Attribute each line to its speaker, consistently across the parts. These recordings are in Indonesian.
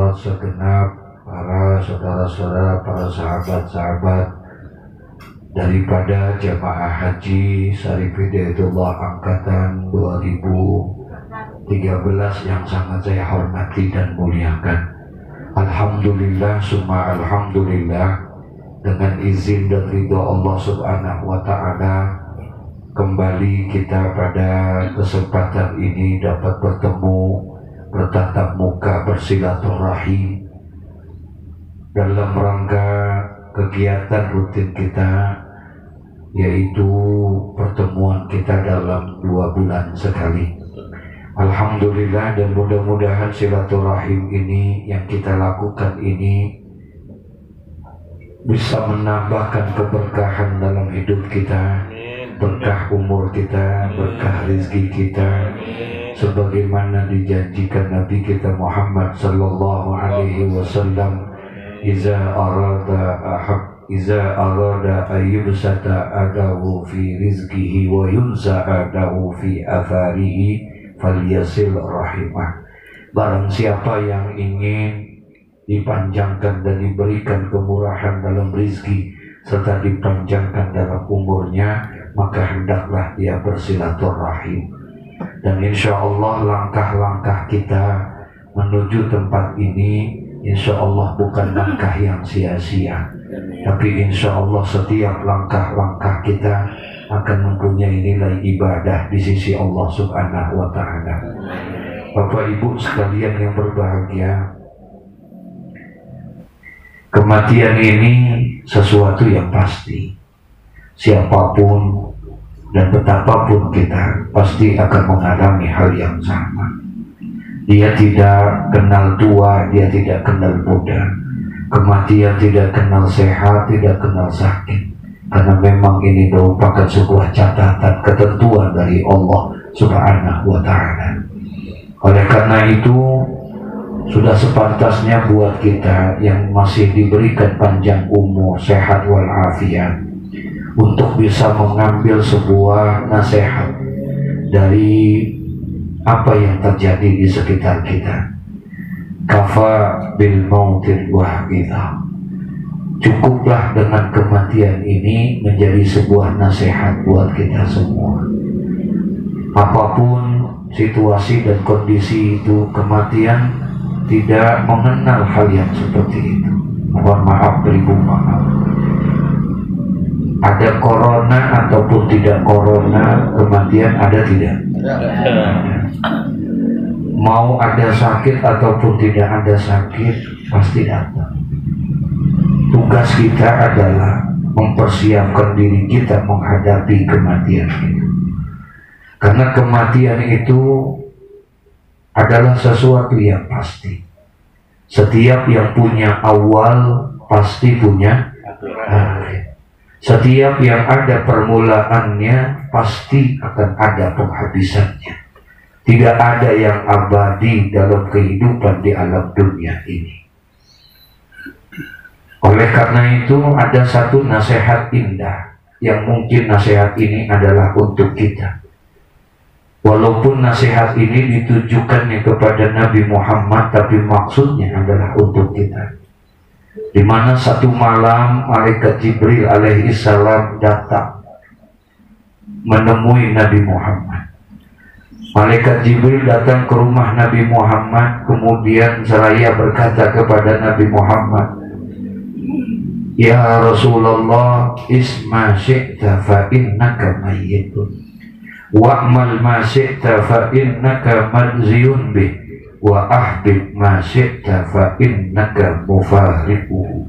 Speaker 1: hadirat segenap para saudara-saudara, para sahabat-sahabat daripada jamaah haji Syarif Hidayatullah angkatan 2013 yang sangat saya hormati dan muliakan. Alhamdulillah summa alhamdulillah, dengan izin dan ridha Allah Subhanahu wa ta'ala, kembali kita pada kesempatan ini dapat bertemu, bertatap muka, bersilaturahim dalam rangka kegiatan rutin kita, yaitu pertemuan kita dalam 2 bulan sekali. Alhamdulillah, dan mudah-mudahan silaturahim ini yang kita lakukan ini bisa menambahkan keberkahan dalam hidup kita, berkah umur kita, berkah rezeki kita, sebagaimana dijanjikan Nabi kita Muhammad sallallahu alaihi wasallam, iza arada ayyubsata adahu fi rizqihi wa yunza adahu fi atharihi falyasil rahimah. Barang siapa yang ingin dipanjangkan dan diberikan kemurahan dalam rezeki serta dipanjangkan dalam umurnya, maka hendaklah dia bersilaturahim. Dan insya Allah langkah-langkah kita menuju tempat ini insya Allah bukan langkah yang sia-sia, tapi insya Allah setiap langkah-langkah kita akan mempunyai nilai ibadah di sisi Allah Subhanahu wa ta'ala. Bapak Ibu sekalian yang berbahagia, kematian ini sesuatu yang pasti. Siapapun dan betapapun kita pasti akan mengalami hal yang sama. Dia tidak kenal tua, dia tidak kenal muda. Kematian tidak kenal sehat, tidak kenal sakit. Karena memang ini merupakan sebuah catatan ketentuan dari Allah Subhanahu wa ta'ala. Oleh karena itu, sudah sepantasnya buat kita yang masih diberikan panjang umur, sehat walafiat, untuk bisa mengambil sebuah nasihat dari apa yang terjadi di sekitar kita. Kafa bil mautil wahidha. Cukuplah dengan kematian ini menjadi sebuah nasihat buat kita semua. Apapun situasi dan kondisi itu, kematian tidak mengenal hal yang seperti itu. Mohon maaf, beribu maaf. Ada corona ataupun tidak corona, kematian ada tidak? Ada. Mau ada sakit ataupun tidak ada sakit, pasti datang. Tugas kita adalah mempersiapkan diri kita menghadapi kematian itu. Karena kematian itu adalah sesuatu yang pasti. Setiap yang punya awal pasti punya akhir. Setiap yang ada permulaannya pasti akan ada penghabisannya. Tidak ada yang abadi dalam kehidupan di alam dunia ini. Oleh karena itu ada satu nasihat indah yang mungkin nasihat ini adalah untuk kita. Walaupun nasihat ini ditujukan kepada Nabi Muhammad, tapi maksudnya adalah untuk kita. Di mana satu malam malaikat Jibril alaihi salam datang menemui Nabi Muhammad. Malaikat Jibril datang ke rumah Nabi Muhammad, kemudian seraya berkata kepada Nabi Muhammad, "Ya Rasulullah, isma syi'ta fa innaka mayyitun, wa'mal ma syi'ta fa innaka madziyun bih, wa ahbib ma syi'ta fa innaka mufariquhu."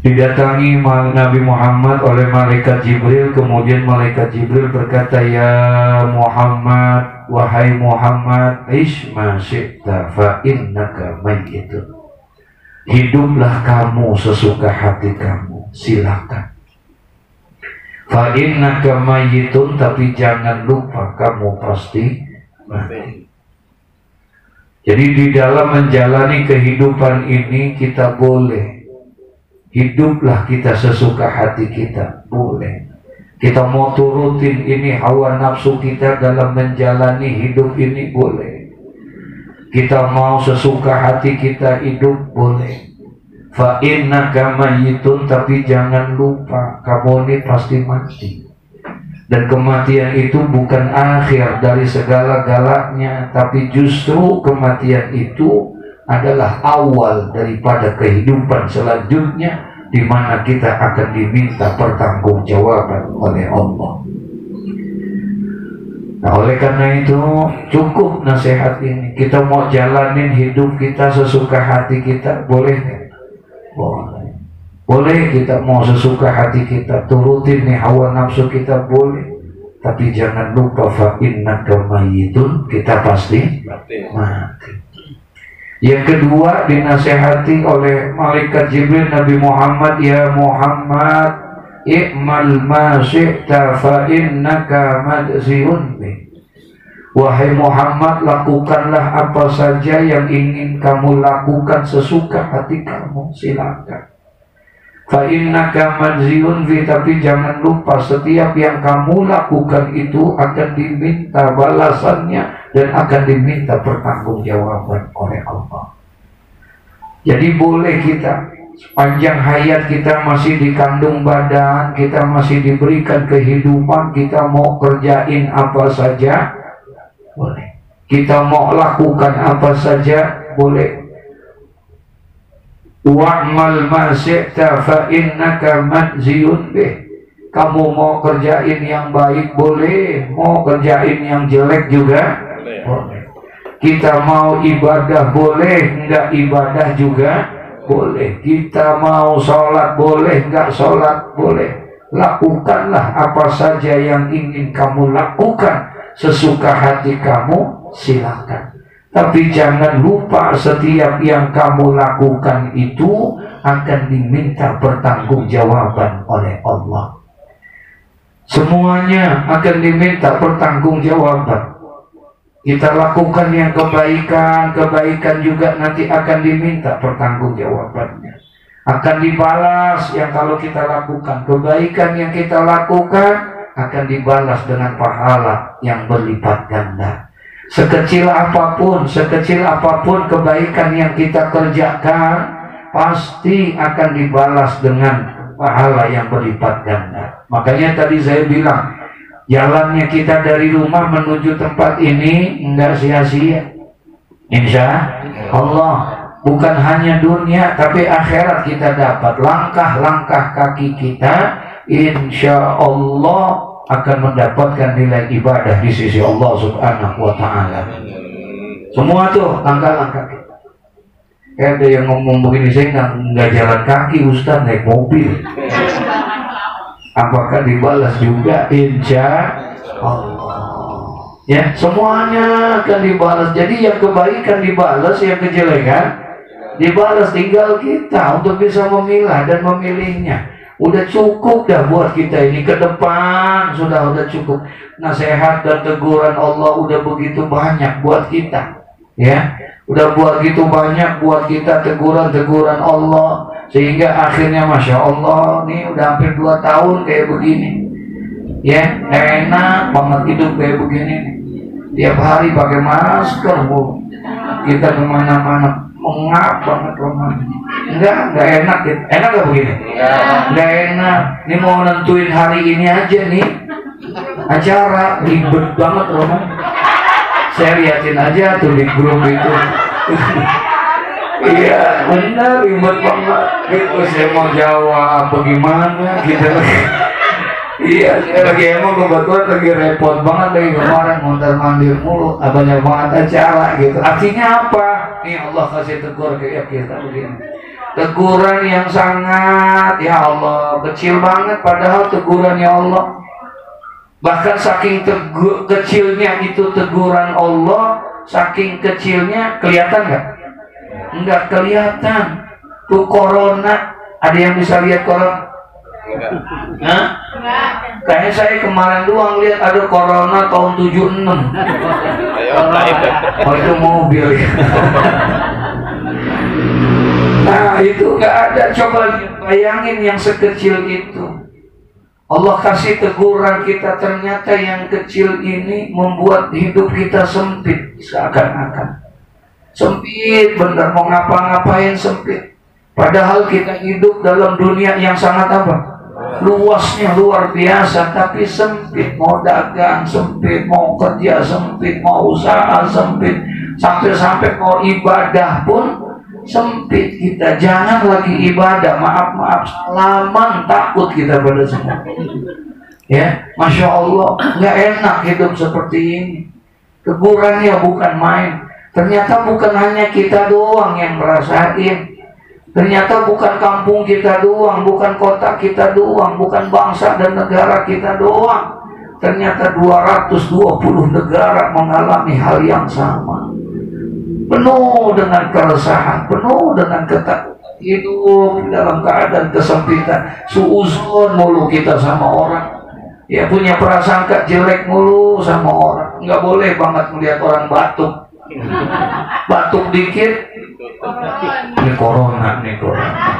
Speaker 1: Didatangi Nabi Muhammad oleh malaikat Jibril, kemudian malaikat Jibril berkata, "Ya Muhammad, wahai Muhammad, isma syi'ta fa innaka mayyitun." Hiduplah kamu sesuka hati kamu, silakan. Fa innaka mayyitun, tapi jangan lupa kamu pasti mati. Jadi di dalam menjalani kehidupan ini kita boleh hiduplah kita sesuka hati kita, boleh. Kita mau turutin ini hawa nafsu kita dalam menjalani hidup ini, boleh. Kita mau sesuka hati kita hidup boleh. Fa innaka mayyitun, tapi jangan lupa kamu ini pasti mati. Dan kematian itu bukan akhir dari segala-galanya, tapi justru kematian itu adalah awal daripada kehidupan selanjutnya, di mana kita akan diminta pertanggungjawaban oleh Allah. Nah, oleh karena itu cukup nasihat ini. Kita mau jalanin hidup kita sesuka hati kita, boleh nggak? Boleh. Boleh kita mau sesuka hati kita, turutin nih hawa nafsu kita, boleh. Tapi jangan lupa fa innaka mayyitun, kita pasti mati. Yang kedua dinasihati oleh malaikat Jibril Nabi Muhammad, ya Muhammad, i'mal ma syi'ta fa innaka madziyun bih. Wahai Muhammad, lakukanlah apa saja yang ingin kamu lakukan sesuka hati kamu, silakan. Fa innaka madziyun bih, tapi jangan lupa setiap yang kamu lakukan itu akan diminta balasannya dan akan diminta pertanggungjawaban oleh Allah. Jadi boleh kita sepanjang hayat kita masih dikandung badan, kita masih diberikan kehidupan, kita mau kerjain apa saja boleh. Kita mau lakukan apa saja boleh. Wa'mal ma syi'ta fa innaka madziyun bih. Kamu mau kerjain yang baik boleh, mau kerjain yang jelek juga boleh. Kita mau ibadah boleh, enggak ibadah juga boleh. Kita mau sholat boleh, enggak sholat boleh. Lakukanlah apa saja yang ingin kamu lakukan sesuka hati kamu, silakan. Tapi jangan lupa setiap yang kamu lakukan itu akan diminta pertanggungjawaban oleh Allah. Semuanya akan diminta pertanggungjawaban. Kita lakukan yang kebaikan, kebaikan juga nanti akan diminta pertanggungjawabannya. Akan dibalas yang kalau kita lakukan, kebaikan yang kita lakukan akan dibalas dengan pahala yang berlipat ganda. Sekecil apapun kebaikan yang kita kerjakan, pasti akan dibalas dengan pahala yang berlipat ganda. Makanya tadi saya bilang, jalannya kita dari rumah menuju tempat ini enggak sia-sia. Insya Allah, bukan hanya dunia tapi akhirat kita dapat. Langkah-langkah kaki kita insya Allah akan mendapatkan nilai ibadah di sisi Allah Subhanahu wa Ta'ala. Semua tuh langkah-langkah kita. Ada yang ngomong begini, saya nggak jalan kaki Ustaz, naik mobil. Apakah dibalas juga? Insya Allah. Ya, semuanya akan dibalas. Jadi yang kebaikan dibalas, yang kejelekan dibalas. Tinggal kita untuk bisa memilah dan memilihnya. Udah cukup dah buat kita ini ke depan, sudah cukup. Nasihat dan teguran Allah udah begitu banyak buat kita, ya. Udah begitu banyak buat kita teguran-teguran Allah, sehingga akhirnya Masya Allah nih udah hampir 2 tahun kayak begini, ya. Enak banget hidup kayak begini nih. Tiap hari pakai masker, Bu. Kita kemana-mana mengap banget rumahnya. Enggak enak gitu. Enak gak begini? Enggak enak. Ini mau nentuin hari ini aja nih acara, ribet banget rumah. Saya liatin aja tuh di grup itu. Iya benar, ribet banget gitu. Saya mau jawab apa gimana gitu. Iya, saya lagi emang kebetulan lagi repot banget lagi kemarin mondar-mandir mulu, banyak banget acara gitu. Artinya apa? Nih Allah kasih tegur kayak kita begini. Teguran yang sangat, ya Allah, kecil banget padahal teguran ya Allah. Bahkan saking kecilnya itu teguran Allah, saking kecilnya kelihatan nggak? Enggak kelihatan. Tuh corona, ada yang bisa lihat corona? Hah? Kayaknya saya kemarin doang lihat ada corona tahun 76. Oh itu mobil. Nah itu nggak ada. Coba bayangin yang sekecil itu. Allah kasih teguran kita, ternyata yang kecil ini membuat hidup kita sempit seakan-akan. Sempit bener, mau ngapa-ngapain sempit. Padahal kita hidup dalam dunia yang sangat apa? Luasnya luar biasa, tapi sempit. Mau dagang sempit, mau kerja sempit, mau usaha sempit, sampai-sampai mau ibadah pun sempit kita. Jangan lagi ibadah, maaf salaman takut kita pada semua. Ya, Masya Allah, nggak enak hidup seperti ini. Tegurannya bukan main. Ternyata bukan hanya kita doang yang merasain. Ternyata bukan kampung kita doang, bukan kota kita doang, bukan bangsa dan negara kita doang. Ternyata 220 negara mengalami hal yang sama. Penuh dengan keresahan, penuh dengan ketakutan. Hidup dalam keadaan kesempitan. Suuzon mulu kita sama orang. Ya, punya prasangka jelek mulu sama orang. Nggak boleh banget melihat orang batuk. Batuk dikit, ini corona,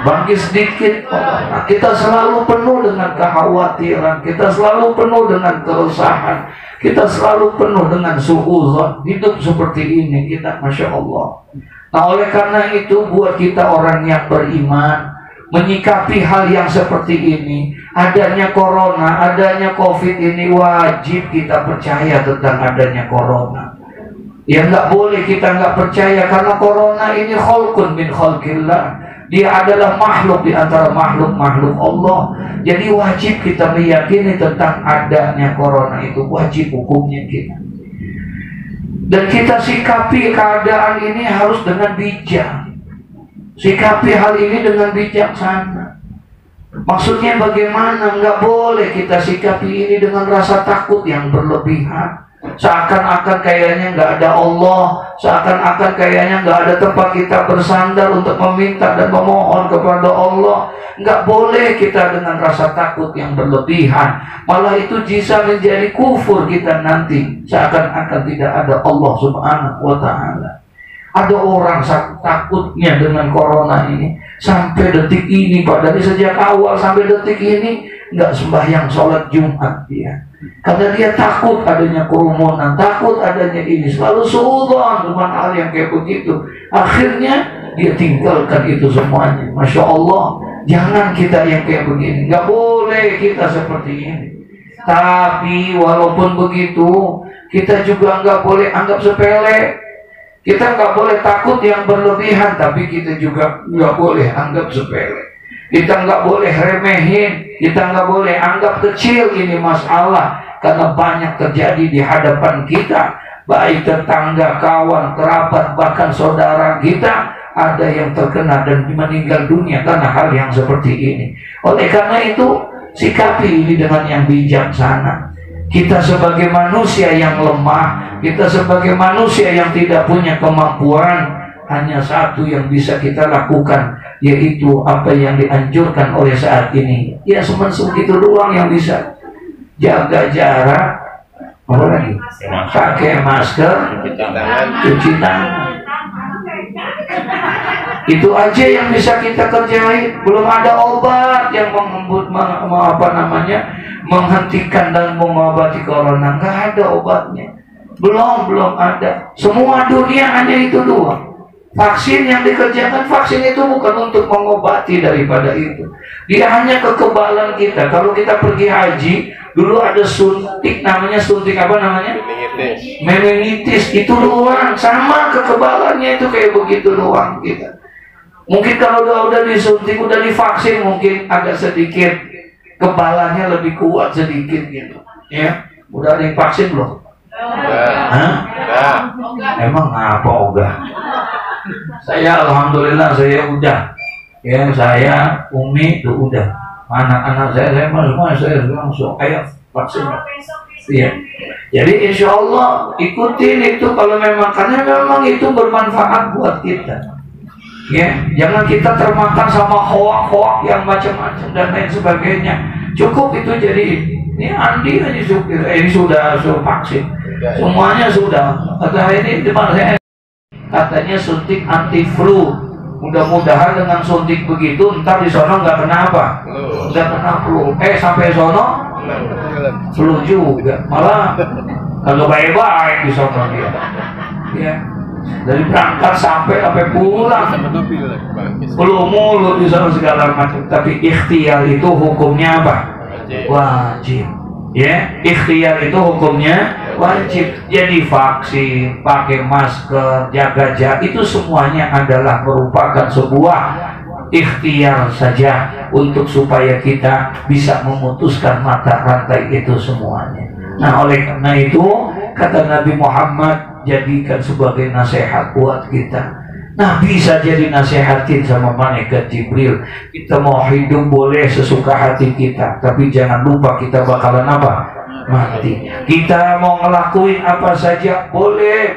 Speaker 1: bangkit sedikit corona. Kita selalu penuh dengan kekhawatiran, kita selalu penuh dengan keresahan, kita selalu penuh dengan suuzon. Hidup seperti ini kita, Masya Allah. Nah, oleh karena itu buat kita orang yang beriman, menyikapi hal yang seperti ini, adanya corona, adanya COVID ini, wajib kita percaya tentang adanya corona. Ya, nggak boleh kita nggak percaya, karena corona ini khalqun min khalqillah. Dia adalah makhluk di antara makhluk-makhluk Allah. Jadi wajib kita meyakini tentang adanya corona itu, wajib hukumnya kita. Dan kita sikapi keadaan ini harus dengan bijak. Sikapi hal ini dengan bijaksana. Maksudnya bagaimana? Nggak boleh kita sikapi ini dengan rasa takut yang berlebihan. Seakan-akan kayaknya nggak ada Allah, seakan-akan kayaknya nggak ada tempat kita bersandar untuk meminta dan memohon kepada Allah. Nggak boleh kita dengan rasa takut yang berlebihan. Malah itu bisa menjadi kufur kita nanti, seakan-akan tidak ada Allah Subhanahu wa Ta'ala. Ada orang takutnya dengan corona ini sampai detik ini, Pak, dari sejak awal sampai detik ini nggak sembahyang sholat Jumat dia. Karena dia takut adanya kerumunan, takut adanya ini, selalu suudzon dengan hal yang kayak begitu. Akhirnya dia tinggalkan itu semuanya. Masya Allah, jangan kita yang kayak begini. Nggak boleh kita seperti ini. Tapi walaupun begitu, kita juga nggak boleh anggap sepele. Kita nggak boleh takut yang berlebihan, tapi kita juga nggak boleh anggap sepele. Kita nggak boleh remehin, kita nggak boleh anggap kecil ini masalah, karena banyak terjadi di hadapan kita, baik tetangga, kawan, kerabat, bahkan saudara kita ada yang terkena dan meninggal dunia karena hal yang seperti ini. Oleh karena itu, sikapi ini dengan yang bijaksana. Kita sebagai manusia yang lemah, kita sebagai manusia yang tidak punya kemampuan, hanya satu yang bisa kita lakukan, yaitu apa yang dianjurkan oleh saat ini. Ya, cuma segitu doang yang bisa. Jaga jarak, apa lagi? Pakai masker, cuci tangan. Itu aja yang bisa kita kerjain. Belum ada obat yang menghentikan dan mengobati corona. Nggak ada obatnya. Belum ada. Semua dunia hanya itu doang. Vaksin yang dikerjakan, vaksin itu bukan untuk mengobati daripada itu. Dia hanya kekebalan kita. Kalau kita pergi haji, dulu ada suntik, namanya suntik apa namanya? Meningitis. Itu doang, sama kekebalannya itu kayak begitu doang kita. Mungkin kalau udah disuntik, udah divaksin, mungkin agak sedikit kebalannya lebih kuat sedikit gitu. Ya, udah ada yang vaksin belum? Hah? Emang apa ogah? Saya alhamdulillah saya udah. Ya, saya Umi itu udah. Anak-anak saya langsung ayo vaksin. Iya. Jadi insya Allah ikutin itu kalau memang, karena memang itu bermanfaat buat kita. Ya, jangan kita termakan sama hoak-hoak yang macam-macam dan lain sebagainya. Cukup itu jadi ini Andi aja supir, ini sudah vaksin. Semuanya sudah. Kata ini di mana saya? Katanya suntik anti flu. Mudah-mudahan dengan suntik begitu ntar di sono nggak kena apa? Nggak kena flu. Sampai sono flu juga. Malah kalau baik-baik di sono dia. Ya. Dari berangkat sampai pulang belum mulut di sana segala macam. Tapi ikhtiar itu hukumnya apa? Wajib. Ya, ikhtiar itu hukumnya wajib. Jadi vaksin, pakai masker, jaga jarak, itu semuanya adalah merupakan sebuah ikhtiar saja untuk supaya kita bisa memutuskan mata rantai itu semuanya. Nah, oleh karena itu kata Nabi Muhammad, jadikan sebagai nasihat buat kita. Nah, bisa jadi nasihatin sama malaikat Jibril. Kita mau hidup boleh sesuka hati kita, tapi jangan lupa kita bakalan apa? Mati. Kita mau ngelakuin apa saja boleh,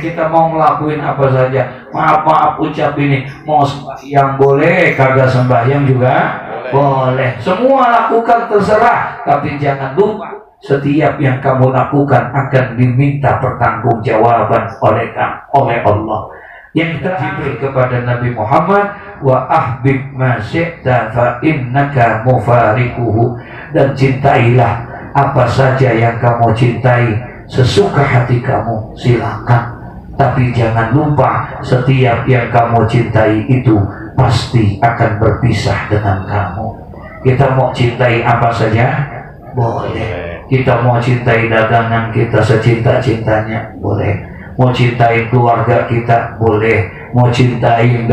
Speaker 1: kita mau ngelakuin apa saja. Maaf ucap ini, mau sembahyang boleh, kagak sembahyang juga boleh. Semua lakukan terserah, tapi jangan lupa setiap yang kamu lakukan akan diminta pertanggungjawaban oleh Allah. Yang terakhir kepada Nabi Muhammad, wa ahbib ma syi'ta fa innaka mufariquhu, dan cintailah apa saja yang kamu cintai sesuka hati kamu, silakan, tapi jangan lupa setiap yang kamu cintai itu pasti akan berpisah dengan kamu. Kita mau cintai apa saja boleh, kita mau cintai dagangan kita secinta-cintanya boleh, mau cintai keluarga kita boleh, mau cintai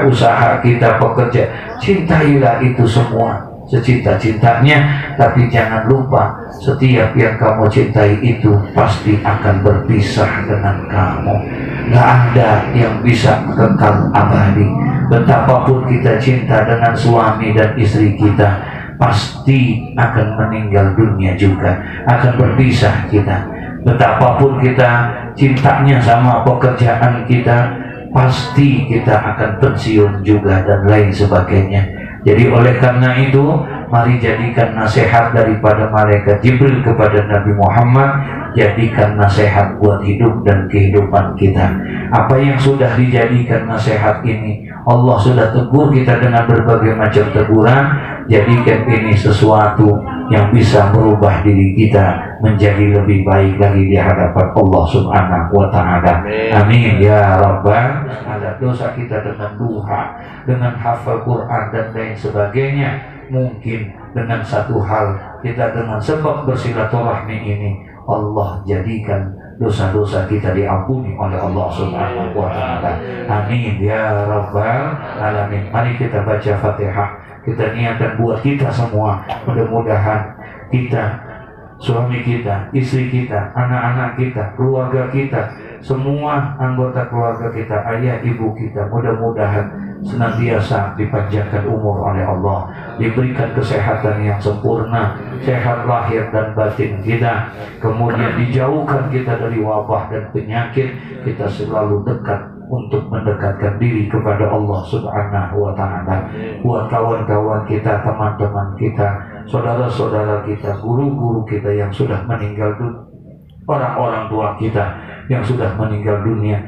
Speaker 1: usaha kita, pekerja, cintailah itu semua secinta-cintanya, tapi jangan lupa setiap yang kamu cintai itu pasti akan berpisah dengan kamu. Gak ada yang bisa kekal abadi. Betapapun kita cinta dengan suami dan istri kita, pasti akan meninggal dunia juga, akan berpisah kita. Betapapun kita cintanya sama pekerjaan kita, pasti kita akan pensiun juga dan lain sebagainya. Jadi oleh karena itu, mari jadikan nasihat daripada malaikat Jibril kepada Nabi Muhammad, jadikan nasihat buat hidup dan kehidupan kita. Apa yang sudah dijadikan nasihat ini, Allah sudah tegur kita dengan berbagai macam teguran. Jadikan ini sesuatu yang bisa merubah diri kita menjadi lebih baik lagi di hadapan Allah Subhanahu wa Ta'ala. Amin ya Rabbal Alamin. Dosa kita dengan duha, dengan hafal Quran dan lain sebagainya, mungkin dengan satu hal kita dengan sebab bersilaturahmi ini, Allah jadikan dosa-dosa kita diampuni oleh Allah Subhanahu wa Ta'ala. Amin ya Rabbal Alamin. Mari kita baca Fatihah. Kita niatkan buat kita semua, mudah-mudahan kita, suami kita, istri kita, anak-anak kita, keluarga kita, semua anggota keluarga kita, ayah ibu kita, mudah-mudahan senantiasa dipanjangkan umur oleh Allah, diberikan kesehatan yang sempurna, sehat lahir dan batin kita, kemudian dijauhkan kita dari wabah dan penyakit, kita selalu dekat untuk mendekatkan diri kepada Allah Subhanahu wa Ta'ala. Buat kawan-kawan kita, teman-teman kita, saudara-saudara kita, guru-guru kita yang sudah meninggal dunia, orang-orang tua kita yang sudah meninggal dunia,